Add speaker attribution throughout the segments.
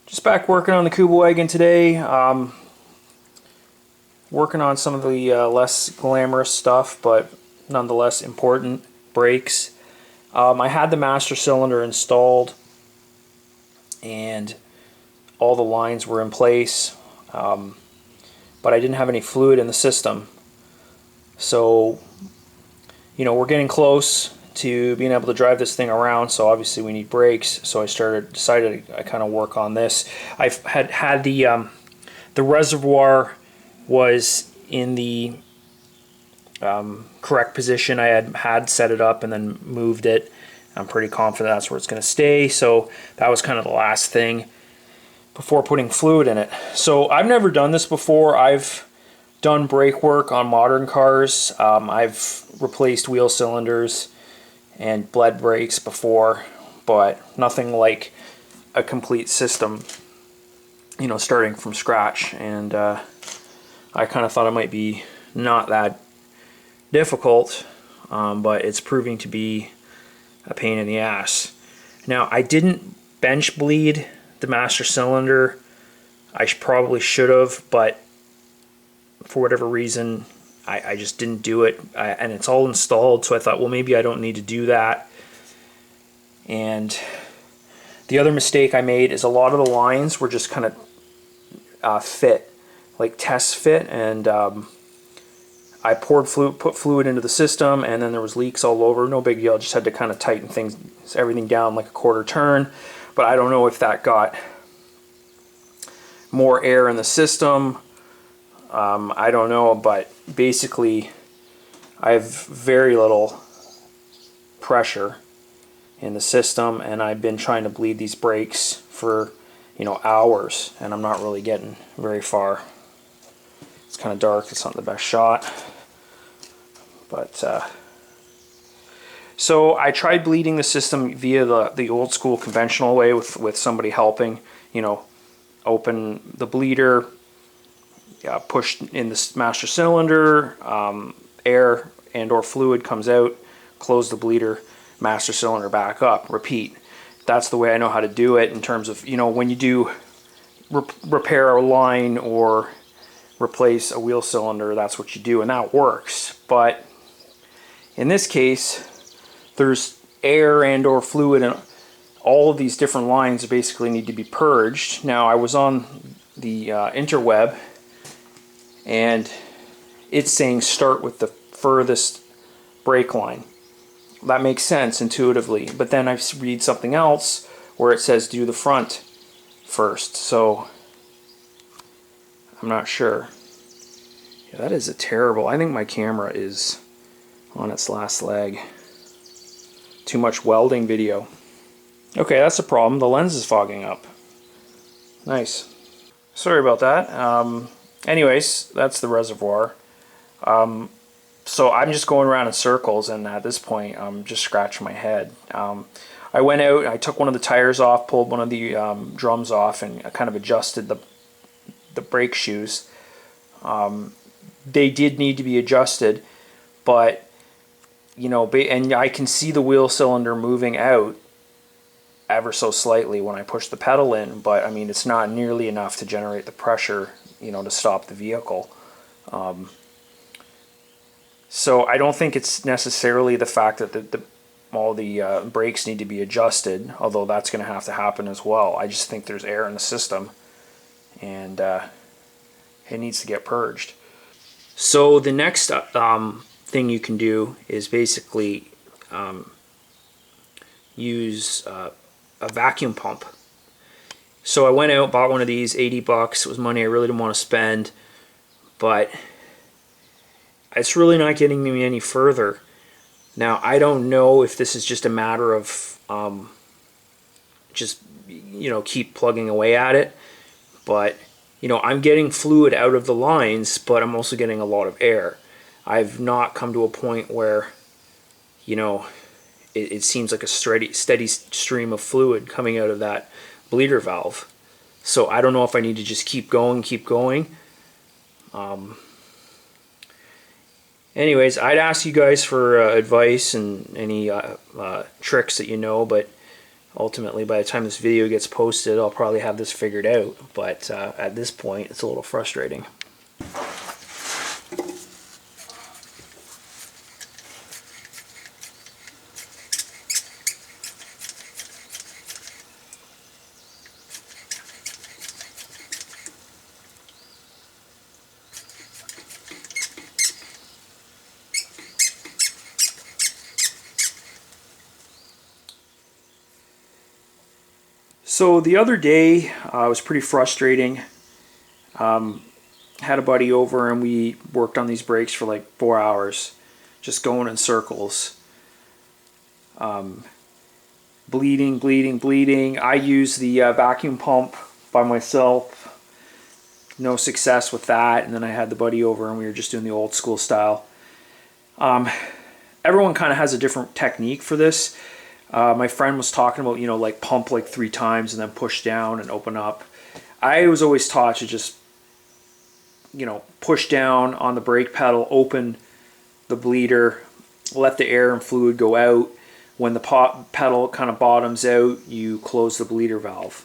Speaker 1: Just back working on the Kubelwagen today. Working on some of the less glamorous stuff, but nonetheless important brakes. I had the master cylinder installed and all the lines were in place, but I didn't have any fluid in the system. So, we're getting close to being able to drive this thing around, so obviously we need brakes. So I decided I kind of work on this. I've had the reservoir was in the correct position. I had set it up and then moved it. I'm pretty confident that's where it's going to stay. So that was kind of the last thing before putting fluid in it. So I've never done this before. I've done brake work on modern cars. I've replaced wheel cylinders and bled brakes before, but nothing like a complete system, starting from scratch. And I kind of thought it might be not that difficult, but it's proving to be a pain in the ass. Now, I didn't bench bleed the master cylinder. I probably should have, but for whatever reason, I just didn't do it. And it's all installed, so I thought, well, maybe I don't need to do that. And the other mistake I made is a lot of the lines were just kind of fit, like test fit, and I poured fluid, put fluid into the system, and then there was leaks all over. No big deal. I just had to kind of tighten everything down like a quarter turn. But I don't know if that got more air in the system. I don't know, but basically I have very little pressure in the system, and I've been trying to bleed these brakes for hours, and I'm not really getting very far. It's kind of dark. It's not the best shot, but so I tried bleeding the system via the old school conventional way with somebody helping. Open the bleeder, push in the master cylinder, air and or fluid comes out, close the bleeder, master cylinder back up, repeat. That's the way I know how to do it in terms of, when you do repair a line or replace a wheel cylinder, that's what you do, and that works. But in this case, there's air and or fluid, and all of these different lines basically need to be purged. Now, I was on the interweb, and it's saying start with the furthest brake line. That makes sense intuitively, but then I read something else where it says do the front first, so I'm not sure. Yeah, that is I think my camera is on its last leg. Too much welding video. Okay, that's a problem. The lens is fogging up. Nice. Sorry about that. Anyways, that's the reservoir. So I'm just going around in circles, and at this point I'm just scratching my head. I went out, I took one of the tires off, pulled one of the drums off, and I kind of adjusted the brake shoes. They did need to be adjusted, but and I can see the wheel cylinder moving out ever so slightly when I push the pedal in, but I mean, it's not nearly enough to generate the pressure to stop the vehicle. So I don't think it's necessarily the fact that all the brakes need to be adjusted, although that's going to have to happen as well. I just think there's air in the system, and it needs to get purged. So the next thing you can do is basically use a vacuum pump. So I went out, bought one of these, 80 bucks. It was money I really didn't want to spend, but it's really not getting me any further. Now, I don't know if this is just a matter of just keep plugging away at it, but I'm getting fluid out of the lines, but I'm also getting a lot of air. I've not come to a point where it seems like a steady stream of fluid coming out of that bleeder valve. So I don't know if I need to just keep going. Anyways, I'd ask you guys for advice and any tricks that but Ultimately, by the time this video gets posted, I'll probably have this figured out, but at this point, it's a little frustrating. So the other day was pretty frustrating. Had a buddy over and we worked on these brakes for like 4 hours, just going in circles. Bleeding, bleeding, bleeding. I used the vacuum pump by myself. No success with that. And then I had the buddy over and we were just doing the old school style. Everyone kind of has a different technique for this. My friend was talking about, like pump like 3 times and then push down and open up. I was always taught to just, push down on the brake pedal, open the bleeder, let the air and fluid go out. When the pedal kind of bottoms out, you close the bleeder valve.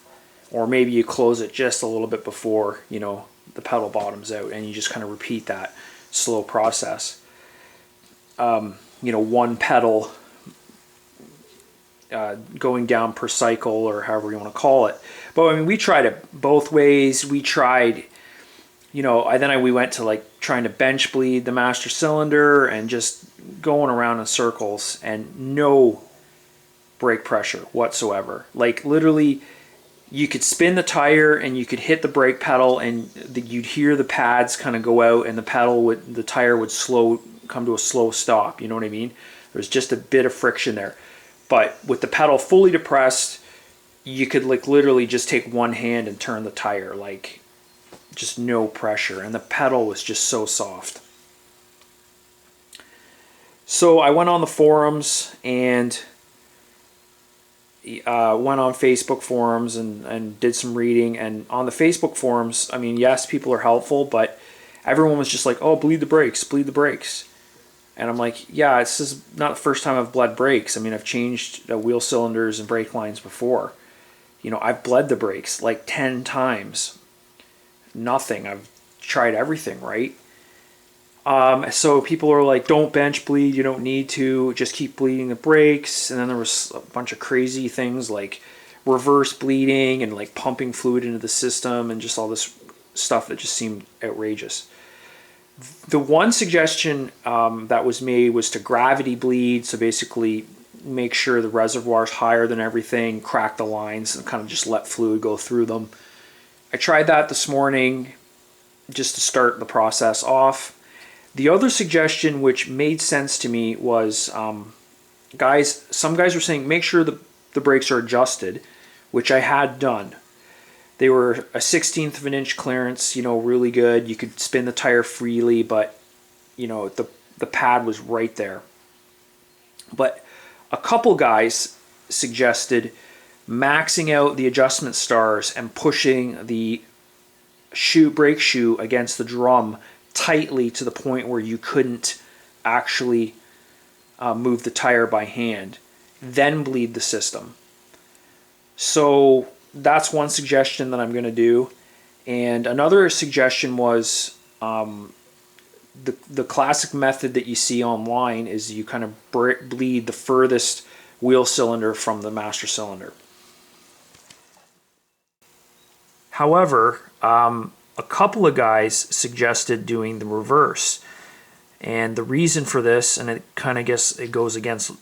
Speaker 1: Or maybe you close it just a little bit before, the pedal bottoms out, and you just kind of repeat that slow process. One pedal going down per cycle, or however you want to call it. But I mean, we tried it both ways. We tried, we went to like trying to bench bleed the master cylinder and just going around in circles and no brake pressure whatsoever. Like literally, you could spin the tire and you could hit the brake pedal and you'd hear the pads kind of go out and the tire would come to a slow stop. You know what I mean? There's just a bit of friction there. But with the pedal fully depressed, you could like literally just take one hand and turn the tire, like just no pressure. And the pedal was just so soft. So I went on the forums and went on Facebook forums and did some reading. And on the Facebook forums, I mean, yes, people are helpful, but everyone was just like, oh, bleed the brakes, bleed the brakes. And I'm like, yeah, this is not the first time I've bled brakes. I mean, I've changed wheel cylinders and brake lines before. I've bled the brakes like 10 times. Nothing. I've tried everything, right? So people are like, don't bench bleed. You don't need to. Just keep bleeding the brakes. And then there was a bunch of crazy things like reverse bleeding and like pumping fluid into the system and just all this stuff that just seemed outrageous. The one suggestion that was made was to gravity bleed, so basically make sure the reservoir's higher than everything, crack the lines, and kind of just let fluid go through them. I tried that this morning just to start the process off. The other suggestion, which made sense to me, was some guys were saying make sure the brakes are adjusted, which I had done. They were a 1/16 of an inch clearance, really good. You could spin the tire freely, but, the pad was right there. But a couple guys suggested maxing out the adjustment stars and pushing the brake shoe against the drum tightly to the point where you couldn't actually move the tire by hand, then bleed the system. So that's one suggestion that I'm going to do. And another suggestion was the classic method that you see online is you kind of bleed the furthest wheel cylinder from the master cylinder. However, a couple of guys suggested doing the reverse. And the reason for this, and it goes against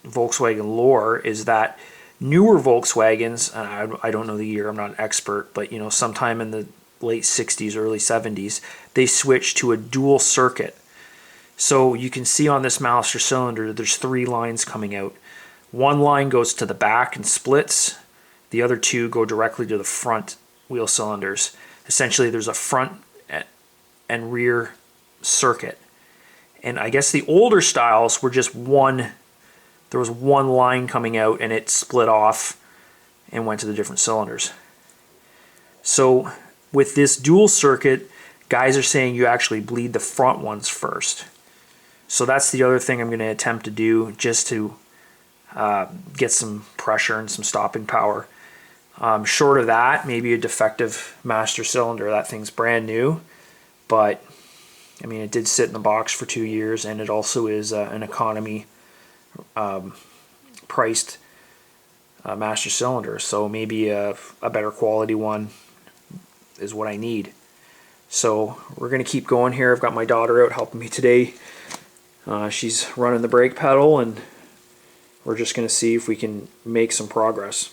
Speaker 1: Volkswagen lore, is that newer Volkswagens, and I don't know the year, I'm not an expert, but sometime in the late 60s, early 70s, they switched to a dual circuit. So you can see on this master cylinder, there's 3 lines coming out. One line goes to the back and splits. The other 2 go directly to the front wheel cylinders. Essentially, there's a front and rear circuit. And I guess the older styles were just there was one line coming out and it split off and went to the different cylinders. So with this dual circuit, guys are saying you actually bleed the front ones first. So that's the other thing I'm going to attempt to do, just to get some pressure and some stopping power. Short of that, maybe a defective master cylinder. That thing's brand new, but I mean, it did sit in the box for 2 years, and it also is an economy priced master cylinder, so maybe a better quality one is what I need. So we're gonna keep going here. I've got my daughter out helping me today. She's running the brake pedal, and we're just gonna see if we can make some progress.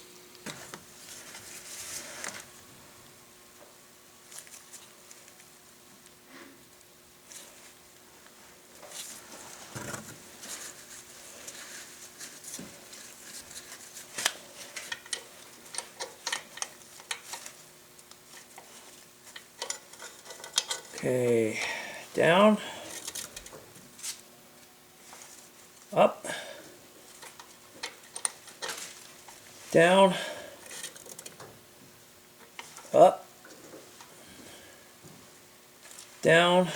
Speaker 1: Okay, down, up, down, up, down,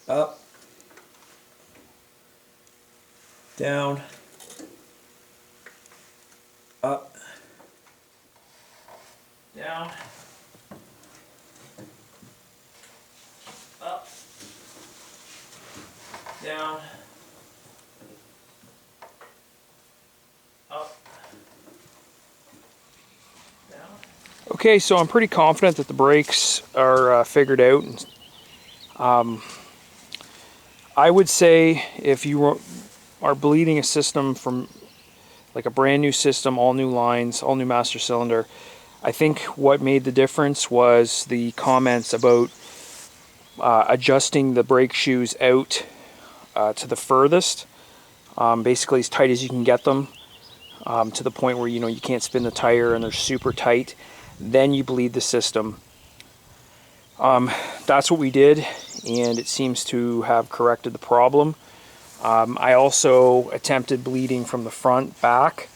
Speaker 1: up, down, up, down, up, down, up, down. Okay, so I'm pretty confident that the brakes are figured out. I would say if you are bleeding a system from like a brand new system, all new lines, all new master cylinder, I think what made the difference was the comments about adjusting the brake shoes out to the furthest, basically as tight as you can get them, to the point where you can't spin the tire and they're super tight. Then you bleed the system. That's what we did, and it seems to have corrected the problem. I also attempted bleeding from the front back,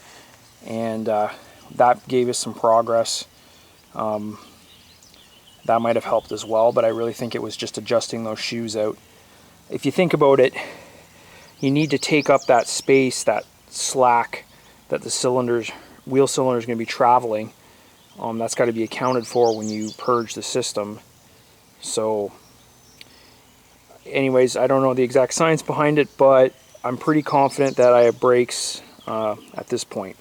Speaker 1: and that gave us some progress. That might have helped as well, but I really think it was just adjusting those shoes out. If you think about it, you need to take up that space, that slack that the wheel cylinder is going to be traveling. That's got to be accounted for when you purge the system. So anyways, I don't know the exact science behind it, but I'm pretty confident that I have brakes at this point.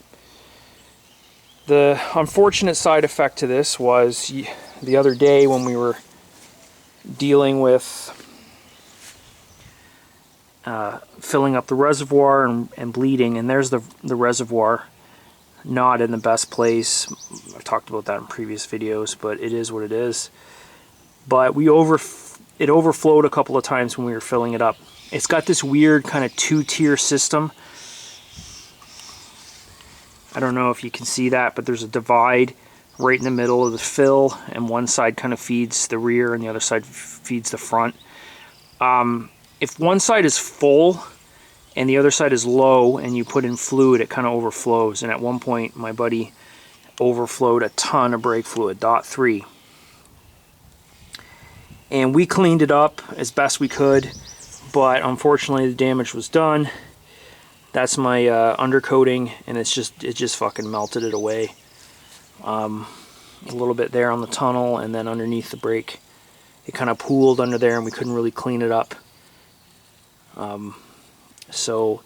Speaker 1: The unfortunate side effect to this was the other day when we were dealing with filling up the reservoir and bleeding, and there's the reservoir, not in the best place. I've talked about that in previous videos, but it is what it is. But it overflowed a couple of times when we were filling it up. It's got this weird kind of two-tier system. I don't know if you can see that, but there's a divide right in the middle of the fill, and one side kind of feeds the rear and the other side feeds the front. If one side is full and the other side is low and you put in fluid, it kind of overflows. And at one point my buddy overflowed a ton of brake fluid, .3. And we cleaned it up as best we could, but unfortunately the damage was done. That's my undercoating, and it just fucking melted it away. A little bit there on the tunnel, and then underneath the brake it kind of pooled under there, and we couldn't really clean it up. So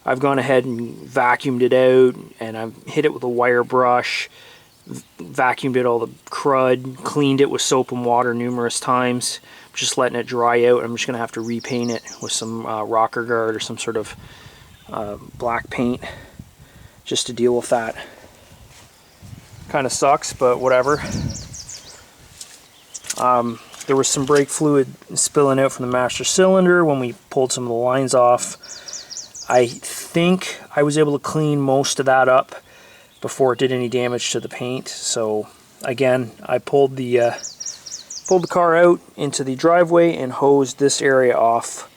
Speaker 1: I've gone ahead and vacuumed it out, and I've hit it with a wire brush, vacuumed it all the crud, cleaned it with soap and water numerous times. I'm just letting it dry out. I'm just going to have to repaint it with some rocker guard or some sort of black paint just to deal with that. Kind of sucks, but whatever. There was some brake fluid spilling out from the master cylinder when we pulled some of the lines off. I think I was able to clean most of that up before it did any damage to the paint. So again, I pulled the car out into the driveway and hosed this area off.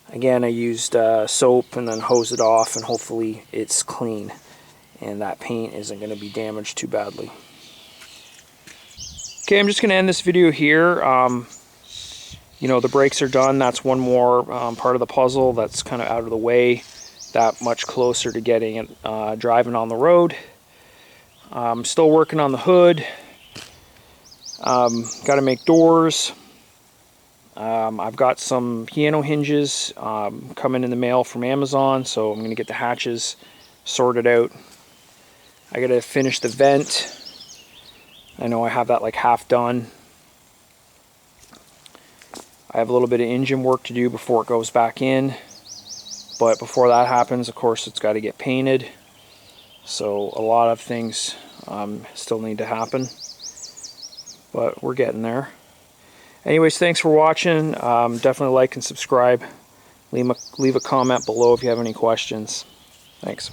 Speaker 1: Again, I used soap and then hosed it off, and hopefully it's clean and that paint isn't going to be damaged too badly. Okay, I'm just going to end this video here. The brakes are done. That's one more part of the puzzle that's kind of out of the way. that much closer to getting it driving on the road. I'm still working on the hood. Got to make doors. I've got some piano hinges coming in the mail from Amazon, so I'm going to get the hatches sorted out. I got to finish the vent. I know I have that like half done. I have a little bit of engine work to do before it goes back in, but before that happens, of course, it's got to get painted. So a lot of things still need to happen, but we're getting there. Anyways, thanks for watching. Definitely like and subscribe. Leave a comment below if you have any questions. Thanks.